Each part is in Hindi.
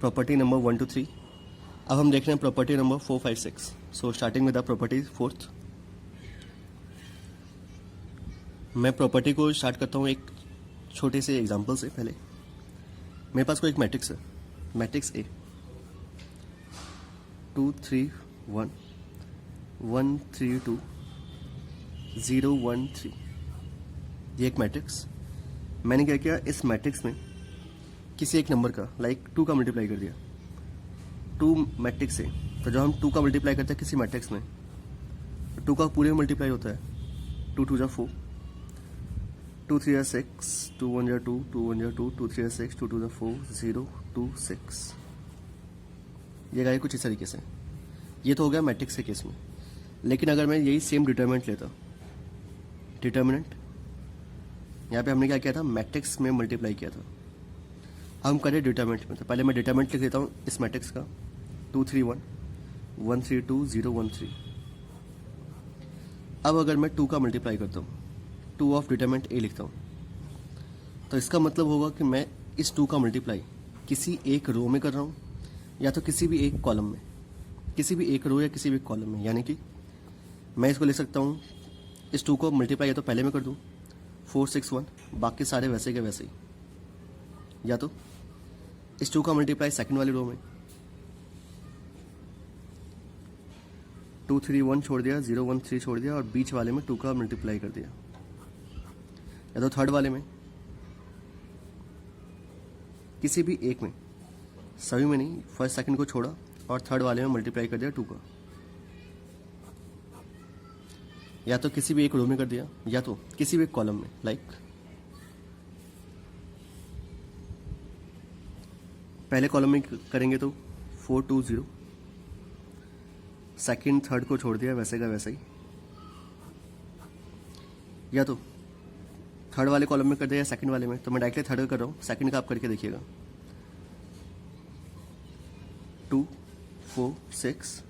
Property number 1 to 3। अब हम देख रहे हैं property number 4, 5, 6। So starting with the property 4th। मैं प्रॉपर्टी को स्टार्ट करता हूँ एक छोटे से एग्जांपल से। पहले मेरे पास कोई एक मैट्रिक्स है, मैट्रिक्स ए 2 3 1 1 3 2 0 1 3। ये एक मैट्रिक्स, मैंने क्या किया, इस मैट्रिक्स में किसी एक नंबर का लाइक 2 का मल्टीप्लाई कर दिया। 2 मैट्रिक्स से, तो जब हम 2 का मल्टीप्लाई करते हैं किसी मैट्रिक्स में, 2 का पूरे में मल्टीप्लाई होता है। 2 2 4, 2 3 6, 2 1 2, 2 1 2, 2 3 6, 2 2 4, 0 2 6। ये गया कुछ इस तरीके से। ये तो हो गया मैट्रिक्स के केस में। लेकिन अगर मैं यही सेम डिटर्मिनेंट लेता, डिटर्मिनेंट यहाँ पे हमने क्या किया था, मैट्रिक्स में मल्टीप्लाई किया था। हम करें डिटर्मिनेंट में, तो पहले मैं डिटर्मिनेंट लिख देता हूँ इस मैट्रिक्स का 2 3 1 1 3 2 0 1 3। अब अगर मैं 2 का मल्टीप्लाई करता हूँ, 2 ऑफ डिटर्मिनेंट ए लिखता हूँ, तो इसका मतलब होगा कि मैं इस 2 का मल्टीप्लाई किसी एक रो में कर रहा हूँ या तो किसी भी एक कॉलम में, किसी भी एक रो या किसी भी एक कॉलम में। यानी कि मैं इसको लिख सकता हूँ, इस 2 को मल्टीप्लाई या तो पहले में कर दूँ 4 6 1, बाकी सारे वैसे के वैसे ही, या तो इस 2 का मल्टीप्लाई सेकंड वाली रो में 2 3 1 छोड़ दिया, 0 1 3 छोड़ दिया, और बीच वाले में 2 का मल्टीप्लाई कर दिया, या तो थर्ड वाले में, किसी भी एक में, सभी में नहीं, फर्स्ट सेकंड को छोड़ा और थर्ड वाले में मल्टीप्लाई कर दिया 2 का, या तो किसी भी एक रो में कर दिया, या तो किसी भी एक कॉलम में। लाइक पहले कॉलम में करेंगे तो 4 2 0, सेकंड थर्ड को छोड़ दिया वैसे का वैसे ही, या तो थर्ड वाले कॉलम में कर दिया या सेकंड वाले में। तो मैं डायरेक्टली थर्ड का कर रहा हूँ, सेकंड का आप करके देखिएगा 2 4 6,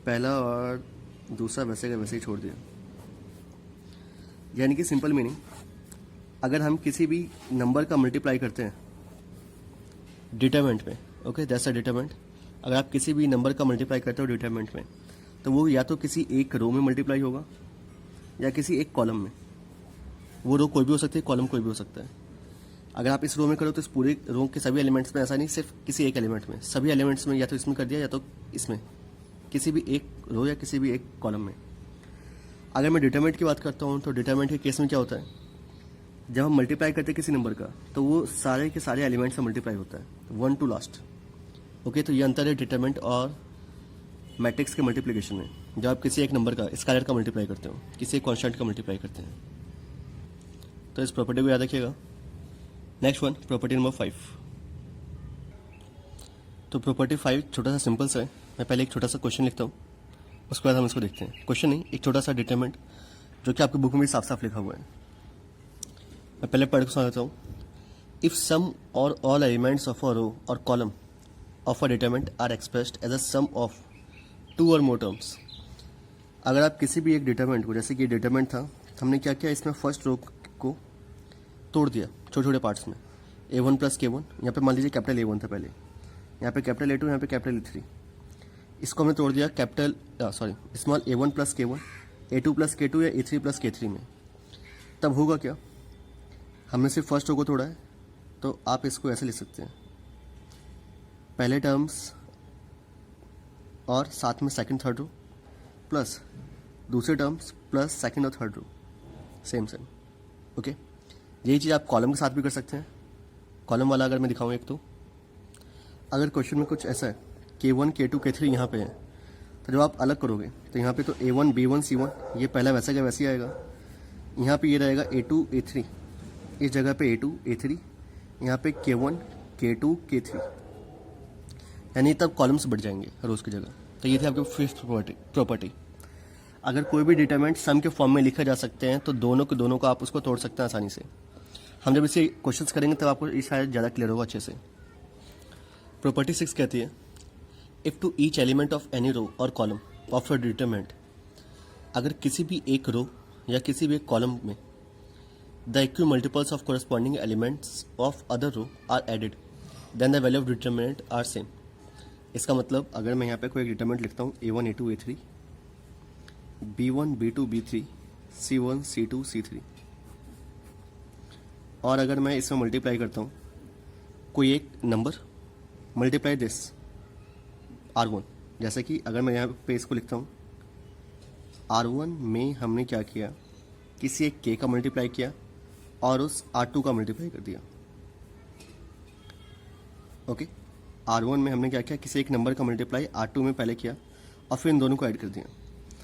पहला और दूसरा वैसे का वैसे ही छोड़ दिया। यानी कि सिंपल मीनिंग, अगर हम किसी भी नंबर का मल्टीप्लाई करते हैं डिटरमिनेंट में, ओके दैट्स अ डिटरमिनेंट, अगर आप किसी भी नंबर का मल्टीप्लाई करते हो डिटरमिनेंट में, तो वो या तो किसी एक रो में मल्टीप्लाई होगा या किसी एक कॉलम में। वो रो कोई भी हो सकती है, कॉलम कोई भी हो सकता है। अगर आप इस रो में करो तो इस पूरे रो के सभी एलिमेंट्स में, ऐसा नहीं सिर्फ किसी एक एलिमेंट में, सभी एलिमेंट्स में या तो इसमें कर दिया या तो इसमें, किसी भी एक रो या किसी भी एक कॉलम में। अगर मैं डिटरमिनेंट की बात करता हूँ तो डिटरमिनेंट के केस में क्या होता है, जब हम मल्टीप्लाई करते हैं किसी नंबर का तो वो सारे के सारे एलिमेंट से मल्टीप्लाई होता है 1 to लास्ट। ओके, तो ये अंतर है डिटरमिनेंट और मैट्रिक्स के मल्टीप्लिकेशन में। जब आप किसी एक नंबर का स्केलर का मल्टीप्लाई करते हो, किसी एक कॉन्स्टेंट का मल्टीप्लाई करते हैं, तो इस प्रॉपर्टी को याद रखिएगा। Next one, property number 5। तो प्रॉपर्टी 5 छोटा सा सिंपल सा है। मैं पहले एक छोटा सा क्वेश्चन लिखता हूँ, उसके बाद हम इसको देखते हैं। क्वेश्चन नहीं, एक छोटा सा डिटरमिनेंट जो कि आपकी बुक में भी साफ साफ लिखा हुआ है। मैं पहले पढ़ के सुनाता हूँ। इफ सम और all elements of a row और column of a determinant are expressed as a sum of 2 और मोर टर्म्स। अगर आप किसी भी एक डिटरमिनेंट को, जैसे कि डिटरमिनेंट था, हमने क्या किया, इसमें फर्स्ट रो को तोड़ दिया छोटे छोटे पार्ट्स में, A1 + K1। यहाँ पे मान लीजिए कैपिटल A1 था पहले, यहाँ पे कैपिटल A2, यहाँ पे कैपिटल A3। इसको हमने तोड़ दिया small A1 + K1, A2 + K2 या A3 + K3 में। तब होगा क्या, हमने सिर्फ फर्स्ट रो को तोड़ा है, तो आप इसको ऐसे लिख सकते हैं, पहले टर्म्स और साथ में सेकंड थर्ड रो प्लस दूसरे टर्म्स प्लस सेकंड और थर्ड रो, सेम। ओके, यही चीज़ आप कॉलम के साथ भी कर सकते हैं। कॉलम वाला अगर मैं दिखाऊँ एक, तो अगर क्वेश्चन में कुछ ऐसा है K1 K2 K3 यहाँ पे है, तो जब आप अलग करोगे तो यहाँ पे तो A1 B1 C1 ये पहला वैसे का वैसे ही आएगा। यहाँ पे ये रहेगा A2 A3, इस जगह पे A2 A3, यहाँ पे K1 K2 K3, यानी तब कॉलम्स बढ़ जाएंगे रोज की जगह। तो ये थी आपकी फिफ्थ प्रॉपर्टी। अगर कोई भी डिटरमिनेंट सम के फॉर्म में लिखा जा सकते हैं तो दोनों के दोनों को आप उसको तोड़ सकते हैं आसानी से। हम जब इसे क्वेश्चंस करेंगे तब आपको ये शायद ज़्यादा क्लियर होगा अच्छे से। प्रॉपर्टी 6 कहती है, if to each element of any row और कॉलम ऑफ अ डिटरमिनेंट, अगर किसी भी एक रो या किसी भी एक कॉलम में the equi multiples of corresponding elements of other row are added, then the value of determinant are same. इसका मतलब अगर मैं यहाँ पे कोई एक डिटर्मिनेंट लिखता हूँ A1 A2 A3 B1 B2 B3 C1 C2 C3, और अगर मैं इसमें मल्टीप्लाई करता हूँ कोई एक नंबर मल्टीप्लाई दिस R1, जैसे कि अगर मैं यहाँ पे इसको लिखता हूँ R1 में हमने क्या किया, किसी एक K का मल्टीप्लाई किया और उस R2 का मल्टीप्लाई कर दिया। ओके, R1 में हमने क्या किया, किसी एक नंबर का मल्टीप्लाई R2 में पहले किया और फिर इन दोनों को ऐड कर दिया।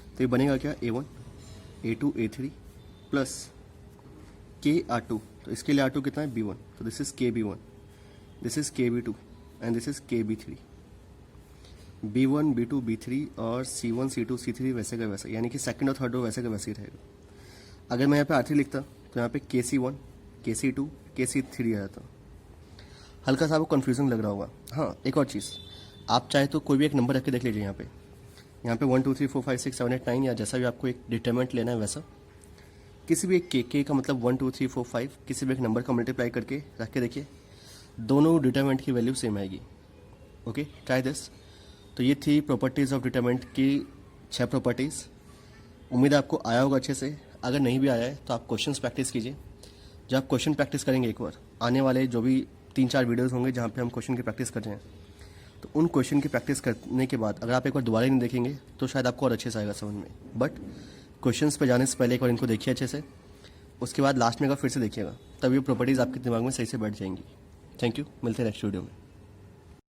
तो ये बनेगा क्या, A1 A2 A3 plus K R2। तो इसके लिए R2 कितना है, B1, तो this is KB1, this is KB2 and this is KB3। B1 B2 B3 और C1 C2 C3 वैसे का वैसा, यानी कि सेकंड और थर्ड रो वैसे का वैसे ही रहेगा। अगर मैं यहाँ पे R3 लिखता तो यहाँ पे KC1 KC2 KC3 आ जाता। हल्का सा आपको कन्फ्यूजन लग रहा होगा। हाँ, एक और चीज़, आप चाहे तो कोई भी एक नंबर रख के देख लीजिए। यहाँ पे 1 2 3 4 5 6 7 8 9 या जैसा भी आपको एक डिटरमिनेंट लेना है वैसा, किसी भी एक के का मतलब 1 2 3 4 5 किसी भी एक नंबर का मल्टीप्लाई करके रख के देखिए, दोनों डिटरमिनेंट की वैल्यू सेम आएगी। Okay, try this. तो ये थी प्रॉपर्टीज़ ऑफ डिटरमिनेंट की 6 प्रॉपर्टीज़। उम्मीद है आपको आया होगा अच्छे से। अगर नहीं भी आया है तो आप क्वेश्चंस प्रैक्टिस कीजिए। जब आप क्वेश्चन प्रैक्टिस करेंगे एक बार, आने वाले जो भी 3-4 वीडियोस होंगे जहाँ पे हम क्वेश्चन की प्रैक्टिस कर रहे हैं, तो उन क्वेश्चन की प्रैक्टिस करने के बाद अगर आप एक बार दोबारा नहीं देखेंगे तो शायद आपको और अच्छे से आएगा समझ में। बट क्वेश्चंस पे जाने से पहले एक बार इनको देखिए अच्छे से, उसके बाद लास्ट में का फिर से देखिएगा, तब ये प्रॉपर्टीज़ आपके दिमाग में सही से बैठ जाएंगी। थैंक यू, मिलते हैं नेक्स्ट वीडियो में।